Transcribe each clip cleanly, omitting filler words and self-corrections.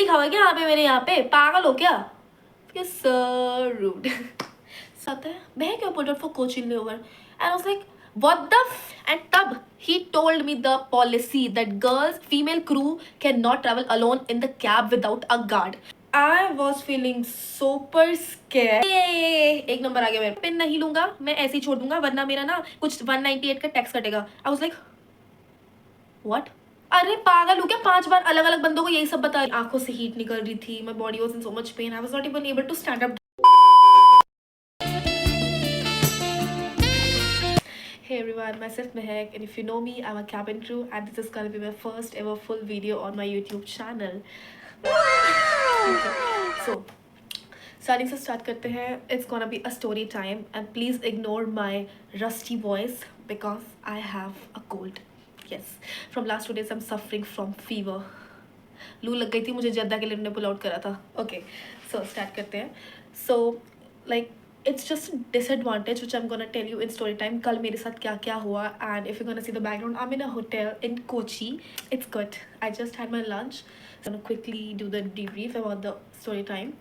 लिखा हुआ है क्या यहाँ पे, मेरे यहाँ पे पागल हो क्या? So rude. आता है मैं क्या put out for coaching layover and I was like what the and तब he told me the policy that girls female crew cannot travel alone in the cab without a guard. I was feeling super scared. एक number आ गया मेरा। Pen नहीं लूंगा मैं, ऐसे ही छोड़ दूंगा वरना मेरा ना कुछ 198 का टैक्स कटेगा। I was like what? अरे पागल हो क्या? 5 बार अलग अलग बंदों को यही सब बता रही। आंखों से हीट निकल रही थी, my body was in so much pain, I was not even able to stand up. Hey everyone, myself Mehak, and if you know me, I'm a cabin crew, and this is gonna be my first ever full video on my YouTube channel. So, starting से start करते हैं. It's gonna be a story time, and please ignore my rusty voice because I have a cold. Yes, from last 2 days I'm suffering from fever. लू लग गई थी मुझे, जद्दा के लिए उन्होंने पुल आउट करा था. Okay, so start करते हैं. So, like. It's just a disadvantage which I'm gonna tell you in story time. कल मेरे साथ क्या क्या हुआ, and if you're gonna see the background, I'm in a hotel in Kochi. It's good. I just had my lunch. So I'm gonna quickly do the debrief about the story time.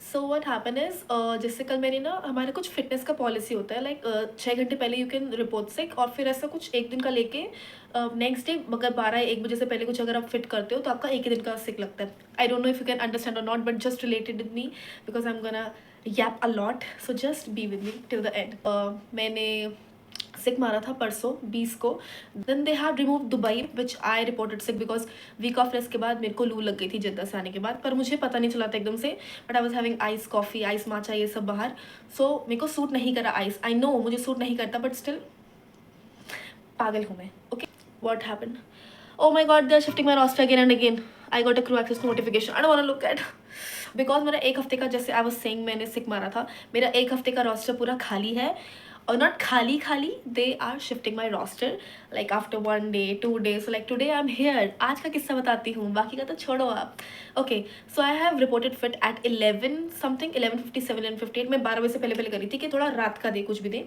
So what happened is जैसे कल मेरी ना हमारे कुछ fitness का policy होता है, like 6 घंटे पहले यू कैन रिपोर्ट सिक, और फिर ऐसा कुछ एक दिन का लेके नेक्स्ट डे अगर 12-1 बजे से पहले कुछ अगर आप फिट करते हो तो आपका एक ही दिन का सिक लगता है. I don't know if you can understand और not, but just related with me because I am gonna yap a lot, so just be with me till the end. मैंने सिक मारा था परसों 20 को. Then they have remove Dubai which I reported sick because week off rest के बाद मेरे को लू लग गई थी जद्दा से आने के बाद, पर मुझे पता नहीं चला था एकदम से. But I was having ice coffee, ice matcha, ये सब बाहर. सो मेरे को सूट नहीं करा आइस. आई नो मुझे सूट नहीं करता, बट स्टिल पागल हूँ मैं. Okay, what happened? Oh my god, they're shifting my roster again and again. I got a crew access notification. I don't want to look at. Because मेरा एक हफ्ते का, जैसे I was saying मैंने सिक मारा था, मेरा एक हफ्ते का रोस्टर पूरा खाली है. और नॉट खाली खाली, they are shifting my roster like after 1 day 2 days. Like today I am here. आज का किस्सा बताती हूँ, बाकी का तो छोड़ो आप. Okay, so I have reported fit at 11 something, 11:57 and 58. मैं 12 बजे से पहले करी थी कि थोड़ा रात का दे कुछ भी दे,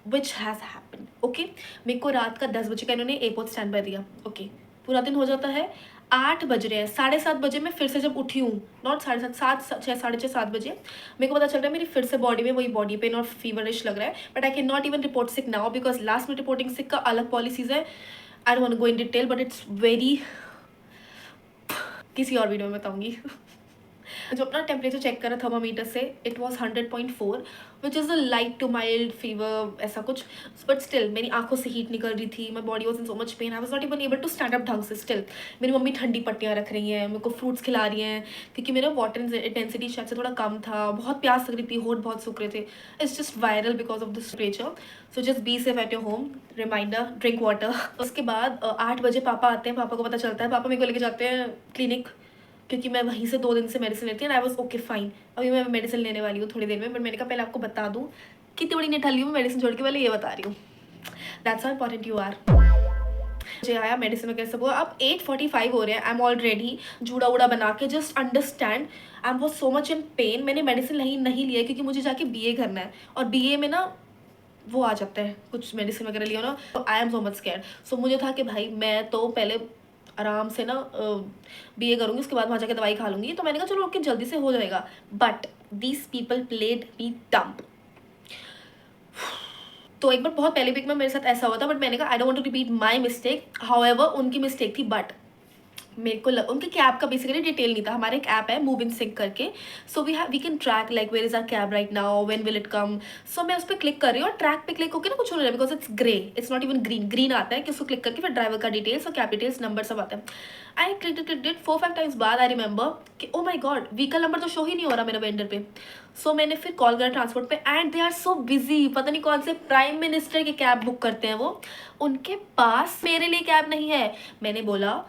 विच हैज़ हैपन. ओके, मेरे को रात का 10 बजे का इन्होंने एयरपोर्ट स्टैंड बाय दिया. ओके, पूरा दिन हो जाता है. 8 बज रहे हैं, 7:30 बजे मैं फिर से जब उठी हूँ, नॉट 7:30, 6, 6:30, 7 बजे मेरे को पता चल रहा है मेरी फिर से बॉडी में वही बॉडी पेन और फीवरिश लग रहा है. But I can not even report sick now because last में रिपोर्टिंग सिक का अलग पॉलिसीज है. I don't want to go in detail, but it's very, किसी और वीडियो में बताऊँगी. जो अपना टेम्परेचर चेक करा थर्मामीटर से, it was 100.4 which is a light to mild fever, ऐसा कुछ. बट स्टिल मेरी आंखों से हीट निकल रही थी, my body was in so much pain, I was not even able to stand up ढंग से. स्टिल मेरी मम्मी ठंडी पट्टियाँ रख रही हैं, मेरे को फ्रूट्स खिला रही हैं क्योंकि मेरा वाटर इंटेंसिटी शायद से थोड़ा कम था. बहुत प्यास लग रही थी, होठ बहुत सूख रहे थे. It's just viral because of this temperature. So just be safe at your home. Reminder, drink water. उसके बाद 8 बजे पापा आते हैं. पापा को पता चलता है, पापा मेरे को लेके जाते हैं क्लिनिक क्योंकि मैं वहीं से 2 दिन से मेडिसिन लेती हूँ. I was okay fine. अभी मैं मेडिसिन लेने वाली हूँ थोड़ी देर में, बट मैंने कहा पहले आपको बता दूँ कितनी बड़ी निठल्ली हूँ मेडिसिन छोड़ के, पहले ये बता रही हूँ. That's how important you are. मुझे आया मेडिसिन वगैरह सब हुआ. अब 8:45 हो रहे हैं. आई एम ऑलरेडी जूड़ा उड़ा बना के, just understand I am was so much in pen. मैंने मेडिसिन नहीं लिया क्योंकि मुझे जाके BA करना है, और BA में ना वो आ जाता है कुछ मेडिसिन वगैरह लिया ना, तो I am so much scared. So मुझे था कि भाई मैं तो पहले आराम से ना BA करूँगी, उसके बाद वहाँ जाके दवाई खा लूँगी. तो मैंने कहा चलो ओके जल्दी से हो जाएगा. But these people played me dumb. तो एक बार बहुत पहले वीक में मेरे साथ ऐसा हुआ था, बट मैंने कहा I don't want to repeat my mistake. However उनकी मिस्टेक थी, बट मेरे को उनके कैब का बेसिकली डिटेल नहीं था. हमारे एक ऐप है मूव इन सिंक करके, so we can track like where is our cab right now, when will it come. So मैं उस पर क्लिक कर रही हूँ, और ट्रैक पे क्लिक होकर ना कुछ हो रहा है because it's grey, it's not even green आता है कि उसको क्लिक करके फिर ड्राइवर का डिटेल्स और कैब डिटेल्स नंबर सब आता है. आई क्लिक 4-5 टाइम्स बाद आई रिमेंबर कि ओ माई गॉड व्हीकल नंबर तो शो ही नहीं हो रहा मेरा वेंडर पे. सो मैंने फिर कॉल करा ट्रांसपोर्ट पे, and they are so busy. पता नहीं कौन से प्राइम मिनिस्टर की कैब बुक करते हैं वो, उनके पास मेरे लिए कैब नहीं है. मैंने बोला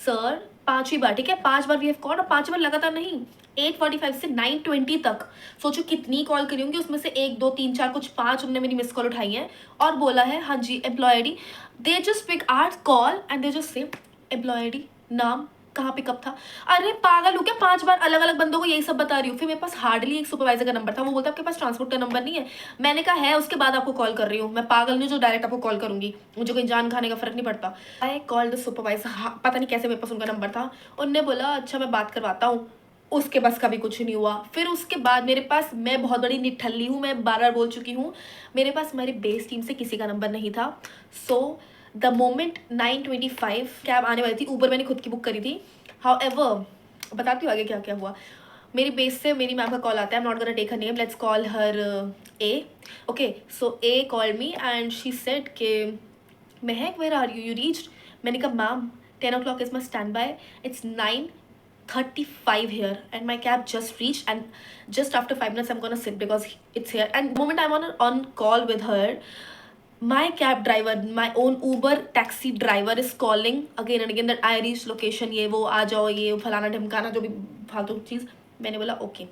सर 5 बार, ठीक है 5 बार वी हैव कॉल्ड, और 5 बार लगातार नहीं, 8:45 से 9:20 तक. सोचो कितनी कॉल करी होंगी, उसमें से 1 2 3 4 कुछ 5 उन्होंने मेरी मिस कॉल उठाई है और बोला है हाँ जी employ ID. They just pick our call and they just say employ ID, नाम, कहाँ पिकअप था. अरे पागल हो क्या? 5 बार अलग अलग बंदों को यही सब बता रही हूँ. फिर मेरे पास हार्डली एक सुपरवाइजर का नंबर था. वो बोलता आपके पास ट्रांसपोर्ट का नंबर नहीं है. मैंने कहा है, उसके बाद आपको कॉल कर रही हूँ. मैं पागल नहीं जो डायरेक्ट आपको कॉल करूंगी, मुझे कोई जान खाने का फर्क नहीं पड़ता. I called the supervisor. पता नहीं कैसे मेरे पास उनका नंबर था. उनने बोला अच्छा मैं बात करवाता हूँ. उसके बस का भी कुछ नहीं हुआ। फिर उसके बाद मेरे पास, मैं बहुत बड़ी निठल्ली हूँ, मैं बार बार बोल चुकी हूँ, मेरे पास मेरी बेस टीम से किसी का नंबर नहीं था। सो द मोमेंट 9:25 कैब आने वाली थी, ऊबर मैंने खुद की बुक करी थी। हाउएवर बताती हूँ आगे क्या क्या हुआ। मेरी बेस से मेरी मैम का कॉल आता है, I am not gonna take her name, let's call her A. Okay, so A called me and she said के Mahak where are you reached? मैंने कहा ma'am 10 o'clock is my stand by, it's 9:35 here and my cab just reached, and just after 5 minutes I'm gonna sit because it's here. And the moment I'm on call with her, my cab driver, my own Uber taxi driver is calling again and again that I reached location, ये वो आ जाओ, ये फलाना ढमकाना जो भी फालतू चीज़। मैंने बोला okay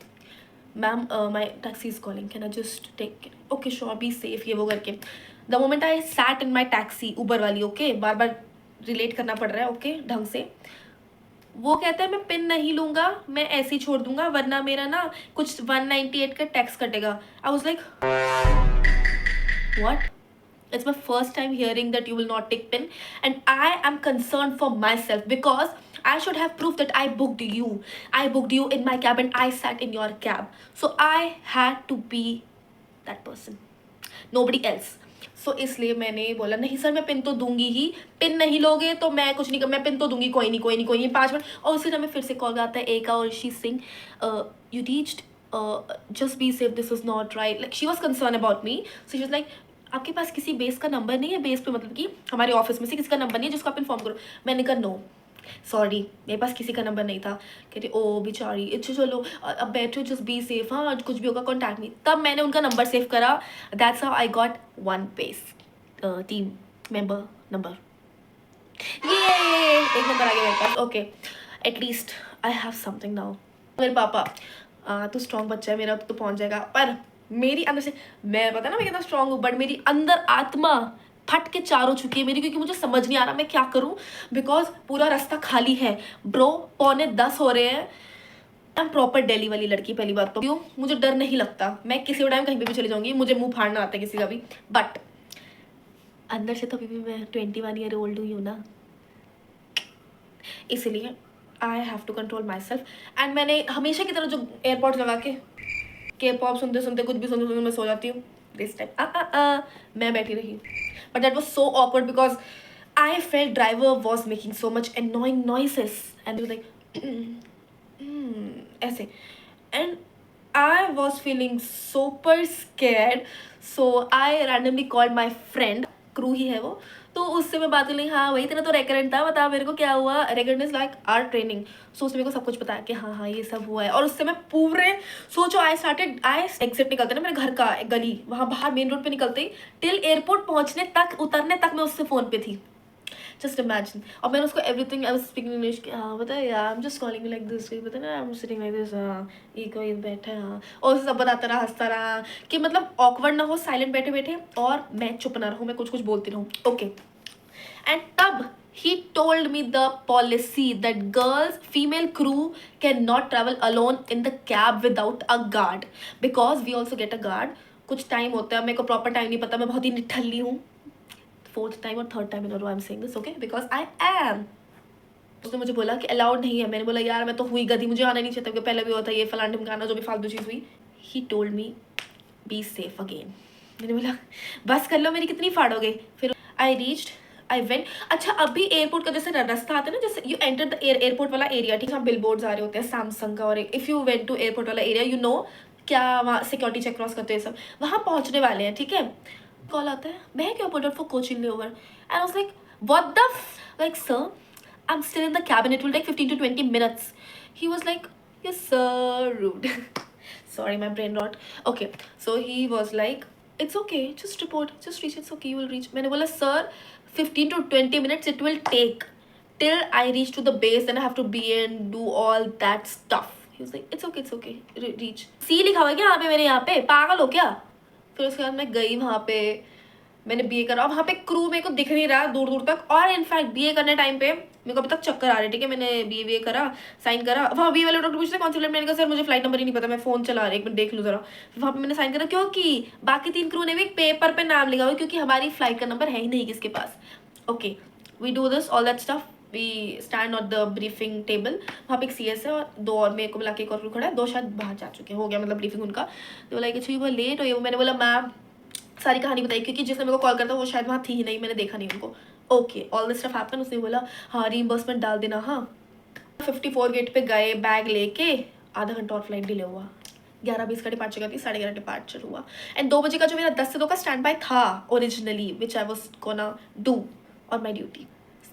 ma'am my taxi is calling, can I just take, okay sure be safe, ये वो करके। The moment I sat in my taxi, Uber वाली, ओके बार बार रिलेट करना पड़ रहा है ओके ढंग से। वो कहता है मैं पिन नहीं लूँगा, मैं ऐसे ही छोड़ दूंगा वरना मेरा ना कुछ 198 का टैक्स कटेगा। आई was like what? It's my first time hearing that you will not take PIN, and I am concerned for myself because I should have proof that I booked you. I booked you in my cab and I sat in your cab. So I had to be that person. Nobody else. So इसलिए मैंने बोला नहीं sir मैं pin तो दूंगी ही, pin नहीं लोगे तो मैं कुछ नहीं कर, मैं पिन तो दूंगी, कोई नहीं कोई नहीं कोई नहीं, 5 मिनट। और उसी टाइम में फिर से कॉल आता है ए का और she Singh you reached, just be safe, this is not right. Like she was concerned about me, so she was like आपके पास किसी बेस का नंबर नहीं है? बेस पे मतलब कि हमारे ऑफिस में से किसी का नंबर नहीं है जिसको आप इन्फॉर्म करो? मैंने कहा नो सॉरी मेरे पास किसी का नंबर नहीं था। कहते ओ बेचारी, अच्छा चलो अब बैठो, जस्ट बी सेफ, हाँ कुछ भी होगा कॉन्टैक्ट मी। तब मैंने उनका नंबर सेव करा, that's how I got one base team member number. ये एक नंबर आ गया मेरे पास, okay at least I have something now. मेरे पापा तू स्ट्रॉन्ग बच्चा है मेरा, तो पहुंच जाएगा। पर मेरी अंदर से, मैं पता ना मैं कितना स्ट्रॉन्ग हूँ, बट मेरी अंदर आत्मा फट के चार हो चुकी है मेरी, क्योंकि मुझे समझ नहीं आ रहा मैं क्या करूँ, बिकॉज पूरा रास्ता खाली है ब्रो, 9:45 हो रहे हैं। आई एम प्रॉपर दिल्ली वाली लड़की, पहली बात तो क्यों मुझे डर नहीं लगता, मैं किसी भी टाइम कहीं पे भी चली जाऊंगी, मुझे मुंह फाड़ना आता है किसी का भी, बट अंदर से तो अभी भी मैं 21 ईयर ओल्ड हुई हूँ ना, इसलिए I have to control myself. And मैंने हमेशा की तरह जो एयरपोर्ट लगा के पॉप सुनते सुनते कुछ भी सुनते सुनते मैं सो जाती हूँ, दिस टाइम मैं बैठी रही, but that was so awkward because I felt driver was making so much annoying noises and he was like ऐसे, and I was feeling super scared, so I randomly called my friend, crew ही है वो, तो उससे मैं बात कर ली, हाँ वही तेरा तो रेकरेंट था, बता मेरे को क्या हुआ। Recurrent is like R training, so उसने मेरे को सब कुछ बताया कि हाँ हाँ ये सब हुआ है। और उससे मैं पूरे सोचो आई एग्जिट निकलते ना मेरे घर का गली, वहाँ बाहर मेन रोड पे निकलते ही टिल एयरपोर्ट पहुँचने तक, उतरने तक मैं उससे फ़ोन पे थी, जस्ट इमेजिन। और मैंने उसको everything, I was speaking English, हाँ पता है यार I am just calling you like this, पता है ना I am sitting like this, हाँ ये कोई बैठा है, हाँ, और उसे सब बताता रहा, हंसता रहा कि मतलब ऑकवर्ड ना हो, साइलेंट बैठे बैठे, और मैं चुप ना रहूँ, मैं कुछ कुछ बोलती रहूँ, ओके। एंड तब he told me the policy that girls, female crew cannot travel alone in the cab without a guard, because we also get a guard। कुछ टाइम होता है, मेरे को प्रॉपर टाइम नहीं पता, मैं बहुत ही निठल्ली हूँ, 4th टाइम और 3rd time in I am saying this, okay, because I M. उसने मुझे बोला कि अलाउड नहीं है, मैंने बोला यार मैं तो हुई गधी, मुझे आना नहीं चाहिए था, पहले भी होता है ये फलान ढमकाना जो भी फालतू चीज़ हुई। He told me be safe again. मैंने बोला बस कर लो, मेरी कितनी फाड़ोगे। फिर आई रीच्ड, आई वेंट। अच्छा अभी एयरपोर्ट का जैसे रास्ता आता है ना, जैसे यू एंटर द एयरपोर्ट वाला एरिया, ठीक है, बिल बोर्ड्स आ रहे होते हैं सैमसंग का, और if you went to airport वाला एरिया यू नो क्या वहाँ सिक्योरिटी चेक क्रॉस करते हैं सब, वहाँ पहुँचने वाले हैं, ठीक है। कॉल आता है, मैं क्या appointed for coaching layover, and I was like what the like sir I am still in the cabin, it will take 15 to 20 minutes। He was like yes sir, rude, sorry my brain rot, okay, so he was like it's okay, just report, just reach, it's okay, you will reach। मैंने बोला sir 15 to 20 minutes it will take till I reach to the base, then I have to be and do all that stuff। he was like it's okay, reach। सी लिखा हुआ है क्या यहाँ पे, मेरे यहाँ पे पागल हो क्या। फिर उसके बाद मैं गई वहाँ पे, मैंने बीए करा, वहाँ पे क्रू मेरे को दिख नहीं रहा दूर दूर तक, और इनफैक्ट बीए करने टाइम पे मेरे को अभी तक चक्कर आ रहे, ठीक है, मैंने बीए करा, साइन करा, वहाँ बीए वाले डॉक्टर पूछते कौन सी फ्लाइट, मैंने कहा सर मुझे फ्लाइट नंबर ही नहीं पता, मैं फ़ोन चला रही, एक मिनट देख लूँ जरा। वहाँ पे मैंने साइन करा, क्योंकि बाकी 3 क्रू ने भी पेपर पे नाम लिखा हुआ, क्योंकि हमारी फ्लाइट का नंबर है ही नहीं किसके पास, okay we do this all that stuff. We stand on the briefing table, वहाँ पे एक CS है और 2 और मेरे को मिला के एक और खड़ा है, 2 शायद बाहर जा चुके हैं, हो गया मतलब ब्रीफिंग उनका। तो बोला कि वो लेट हो गई। वो मैंने बोला मैम सारी कहानी बताई, क्योंकि जिसने मेरे को कॉल करता वो शायद वहाँ थी ही नहीं, मैंने देखा नहीं उनको। Okay all this stuff happen. उसने बोला हाँ रीइंबर्समेंट डाल देना। हाँ 54 गेट पे गए बैग लेके, आधा घंटा और फ्लाइट डिले हुआ। 11:20 का डिपार्चर करती, 11:30 डिपार्चर हुआ। एंड 2 बजे का जो मेरा 10 से 2 का स्टैंड बाय था originally, which I was gonna do और माई ड्यूटी,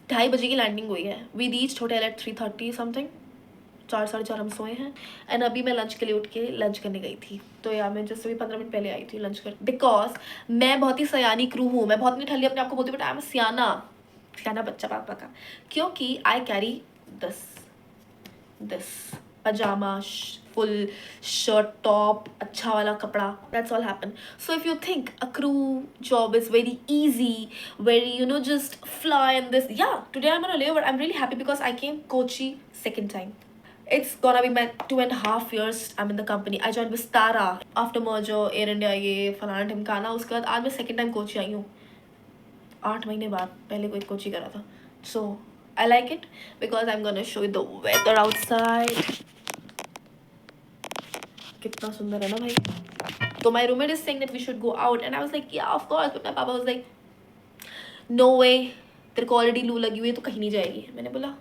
2:30 बजे की लैंडिंग हुई है। We reached hotel at 3:30 something, 4 साढ़े 4 हम सोए हैं। एंड अभी मैं लंच के लिए उठ के लंच करने गई थी। तो यार मैं जैसे भी 15 मिनट पहले आई थी लंच कर, बिकॉज मैं बहुत ही सयानी क्रू हूँ। मैं बहुत निठल्ली अपने आप को बोलती हूँ, बट आई एम सियाना बच्चा पापा का, क्योंकि आई कैरी दिस पजामा फुल शर्ट टॉप अच्छा वाला कपड़ा, that's all happen. So if you think a crew job is very easy, very just fly and this, yeah, today I'm on a layover. I'm really happy because I came Kochi second time. It's gonna be my 2.5 years I'm in the company. I joined Vistara after merger, Air India ये फलाना ढिमकाना। उसके बाद आज मैं second time Kochi आई हूँ 8 महीने बाद, पहले कोई कोची करा था। So I like it because I'm gonna show you the weather outside. कितना सुंदर है ना भाई। तो my roommate is saying that we should go out and I was like yeah of course, but my papa was like no way, तेरे को already लू लगी हुई है तो कहीं नहीं जाएगी। मैंने बोला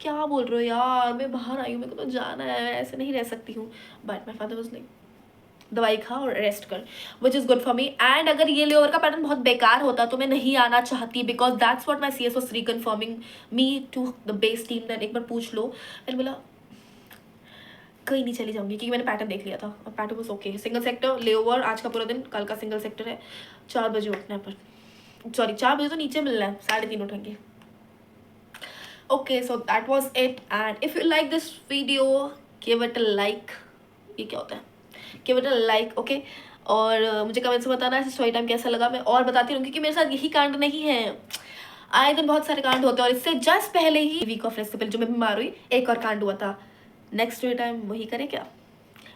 क्या बोल रहे हो यार, मैं बाहर आई हूँ, मेरे को तो जाना है, मैं ऐसे नहीं रह सकती हूँ। But my father was like दवाई खा और रेस्ट कर, which is good for me. And अगर ये लेओवर का पैटर्न बहुत बेकार होता तो मैं नहीं आना चाहती, because that's what my CS was reconfirming me to the base team that एक बार पूछ लो। मैंने बोला कहीं नहीं चली जाऊंगी, क्योंकि मैंने पैटर्न देख लिया था और pattern was okay. Single sector layover आज का पूरा दिन, कल का सिंगल सेक्टर है। 4 बजे उठने पर, सॉरी 4 बजे तो नीचे मिलना है, 3:30 उठेंगे। Okay, so that was it, and if you like this video give it a like, ये क्या होता है, give it a like, okay? और मुझे कमेंट से बताना है स्टोरी टाइम कैसा लगा। मैं और बताती रहूँगी क्योंकि मेरे साथ यही कांड नहीं है, आए दिन बहुत सारे कांड होते हैं। और इससे जस्ट पहले ही वीक ऑफ रेस्ट से पहले जो मैं बीमार हुई एक और कांड हुआ था। नेक्स्ट स्टोरी टाइम वही करें क्या?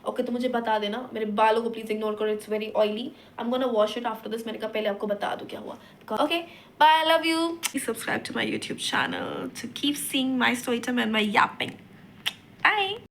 ओके तो मुझे बता देना। मेरे बालों को प्लीज इग्नोर करो, it's very oily, I am gonna wash it after this. मैंने कहा पहले आपको बता दूं क्या हुआ। Okay bye, I love you. Please subscribe to my YouTube channel to keep seeing my story time and my yapping. Bye.